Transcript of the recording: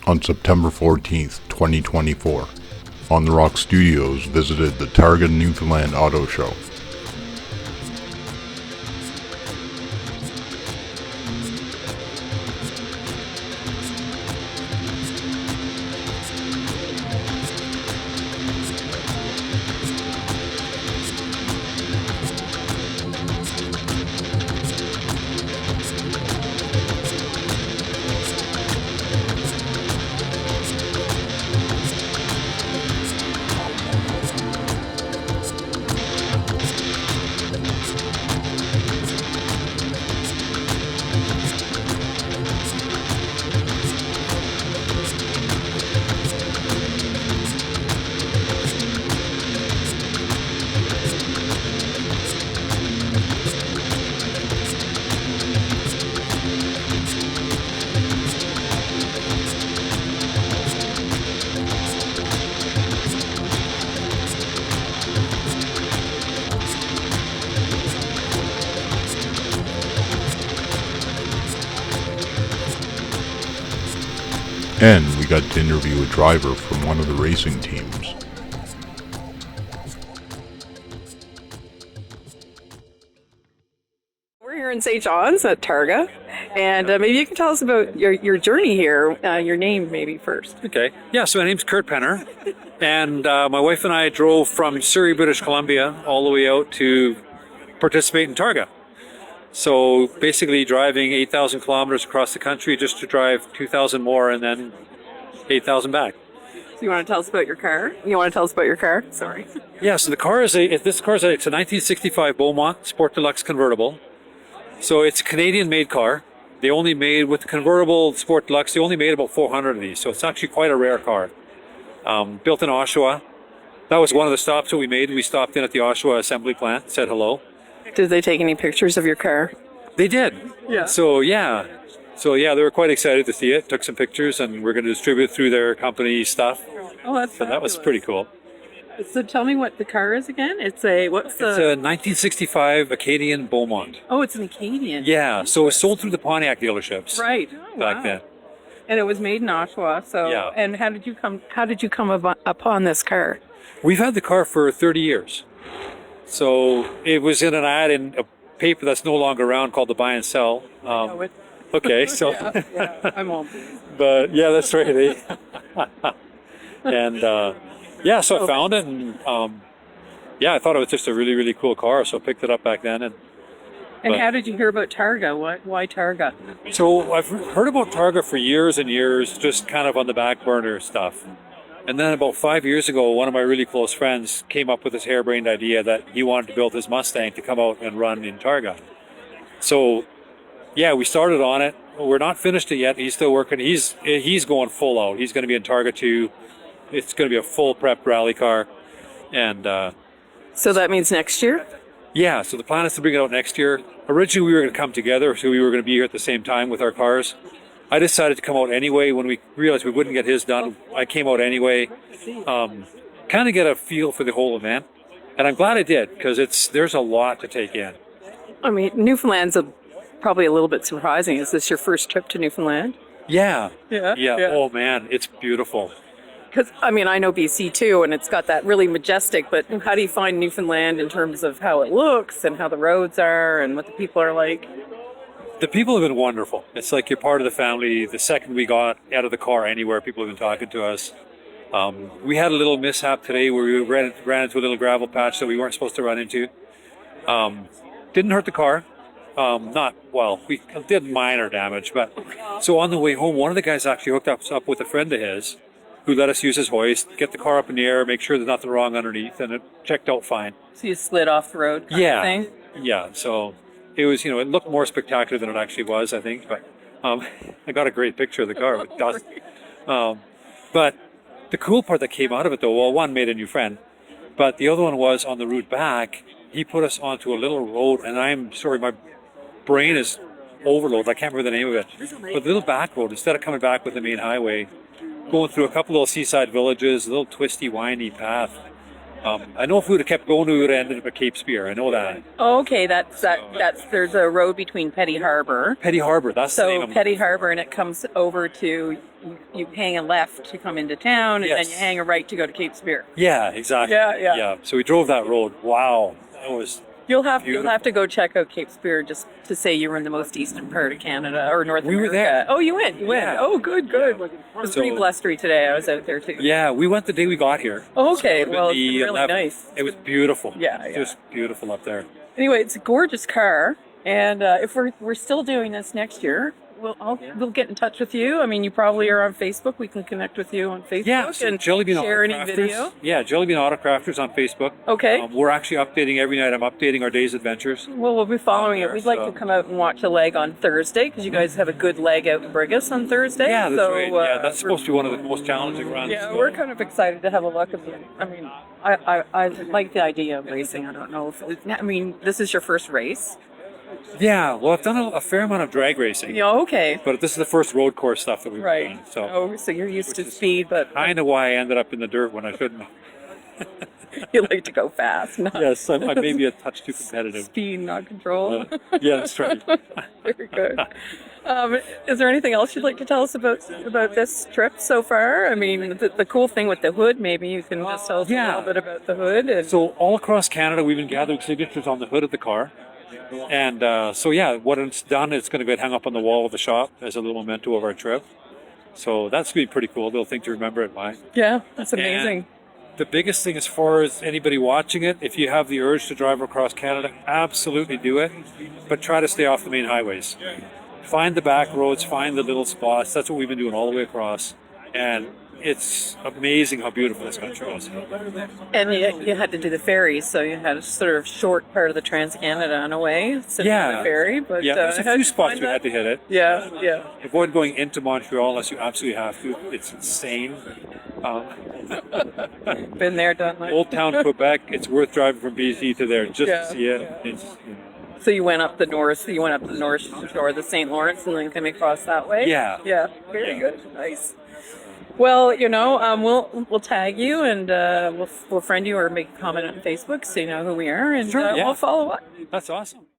On September 14th, 2024, On the Rock Studios visited the Targa Newfoundland Auto Show. And we got to interview a driver from one of the racing teams. We're here in St. John's at Targa, and maybe you can tell us about your journey here, your name maybe first. Okay. Yeah, so my name's Kurt Penner, and my wife and I drove from Surrey, British Columbia, all the way out to participate in Targa. So basically driving 8,000 kilometers across the country just to drive 2,000 more and then 8,000 back. So you want to tell us about your car? You want to tell us about your car? Sorry. Yeah, so the car is it's a 1965 Beaumont Sport Deluxe convertible. So it's a Canadian-made car. They only made, with the convertible Sport Deluxe, they only made about 400 of these. So it's actually quite a rare car. Built in Oshawa. That was one of the stops that we made. We stopped in at the Oshawa assembly plant, said hello. Did they take any pictures of your car? They did. Yeah. So they were quite excited to see it. Took some pictures, and we're going to distribute through their company stuff. Oh, that's so that was pretty cool. So tell me what the car is again. It's a 1965 Acadian Beaumont. Oh, it's an Acadian. Yeah. So it was sold through the Pontiac dealerships. Right. Oh, back then. And it was made in Oshawa. So yeah. And how did you come upon this car? We've had the car for 30 years. So it was in an ad in a paper that's no longer around called the Buy and Sell. Okay, so yeah, I'm home. But yeah, that's right. And so I found it, and I thought it was just a really, really cool car, so I picked it up back then. And how did you hear about Targa? Why Targa? So I've heard about Targa for years and years, just kind of on the back burner stuff. And then about 5 years ago, one of my really close friends came up with this harebrained idea that he wanted to build his Mustang to come out and run in Targa. So, yeah, we started on it. We're not finished it yet. He's still working. He's going full out. He's going to be in Targa 2. It's going to be a full prep rally car. And so that means next year? Yeah, so the plan is to bring it out next year. Originally, we were going to come together, so we were going to be here at the same time with our cars. I decided to come out anyway. When we realized we wouldn't get his done, I came out anyway, kind of get a feel for the whole event. And I'm glad I did, because there's a lot to take in. I mean, Newfoundland's probably a little bit surprising. Is this your first trip to Newfoundland? Yeah. Oh, man, it's beautiful. Because, I mean, I know BC too, and it's got that really majestic, but how do you find Newfoundland in terms of how it looks and how the roads are and what the people are like? The people have been wonderful. It's like you're part of the family. The second we got out of the car anywhere, people have been talking to us. We had a little mishap today where we ran into a little gravel patch that we weren't supposed to run into. Didn't hurt the car. We did minor damage. But so on the way home, one of the guys actually hooked us up with a friend of his who let us use his hoist, get the car up in the air, make sure there's nothing wrong underneath, and it checked out fine. So you slid off the road kind of thing? Yeah. So it was, it looked more spectacular than it actually was, I think. But I got a great picture of the car with dust. But the cool part that came out of it, though, well, one, made a new friend. But the other one was on the route back, he put us onto a little road, and I'm sorry, my brain is overloaded. I can't remember the name of it. But the little back road, instead of coming back with the main highway, going through a couple little seaside villages, a little twisty, windy path. I know if we would have kept going, we would have ended up at Cape Spear. I know that. Okay, that's there's a road between Petty Harbor. Petty Harbor, that's the name So of it. Petty Harbor, and it comes over to you hang a left to come into town, and then Yes. you hang a right to go to Cape Spear. Yeah, exactly. Yeah. So we drove that road. Wow. That was You'll have beautiful. to go check out Cape Spear just to say you were in the most eastern part of Canada or North We were America. there. Oh, you went. Yeah. Oh, good. It was So- pretty blustery today. I was out there too. Yeah, we went the day we got here. Okay, So well, it's the really 11th. nice. It was beautiful. Yeah. Just beautiful up there. Anyway, it's a gorgeous car, and if we're still doing this next year, we'll get in touch with you. I mean, you probably are on Facebook. We can connect with you on Facebook Yeah, so and JellyBean share any AutoCrafters. video. Yeah, JellyBean AutoCrafters on Facebook. Okay. We're actually updating every night. I'm updating our day's adventures. Well, we'll be following there, it. We'd like so- to come out and watch a leg on Thursday because you guys have a good leg out in Brigus on Thursday. Yeah, that's so, right. Yeah, that's supposed to be one of the most challenging runs. Yeah, we're kind of excited to have a look at it. I mean, I like the idea of racing. I don't know if this is your first race. Yeah, well, I've done a fair amount of drag racing, Yeah, okay. but this is the first road course stuff that we've Right. done. So So you're used to which is speed, but kind of why I ended up in the dirt when I shouldn't. you like to go fast, not Yes, I may be a touch too competitive. speed, not control. Yeah, that's right. Very good. Is there anything else you'd like to tell us about this trip so far? I mean, the cool thing with the hood, maybe you can just tell us a little bit about the hood. And So all across Canada, we've been gathering signatures on the hood of the car. And what it's done, it's going to get hung up on the wall of the shop as a little memento of our trip. So that's going to be pretty cool. A little thing to remember it by. yeah, that's amazing. The biggest thing as far as anybody watching it, if you have the urge to drive across Canada, absolutely do it. But try to stay off the main highways. Find the back roads, find the little spots. That's what we've been doing all the way across. And it's amazing how beautiful this country is. And you had to do the ferry, so you had a sort of short part of the Trans-Canada in a way, sitting on Yeah. the ferry. But Yeah, there's how'd a you few spots find we had that? to hit it. Yeah. Avoid going into Montreal unless you absolutely have to. It's insane. Been there, done that. Old Town, Quebec, it's worth driving from BC to there just Yeah. to see it. It's, So you went up the north shore of the St. Lawrence, and then came across that way. Yeah. Very Yeah. good, nice. Well, we'll tag you and we'll friend you or make a comment on Facebook so you know who we are, and Sure, yeah. we'll follow up. That's awesome.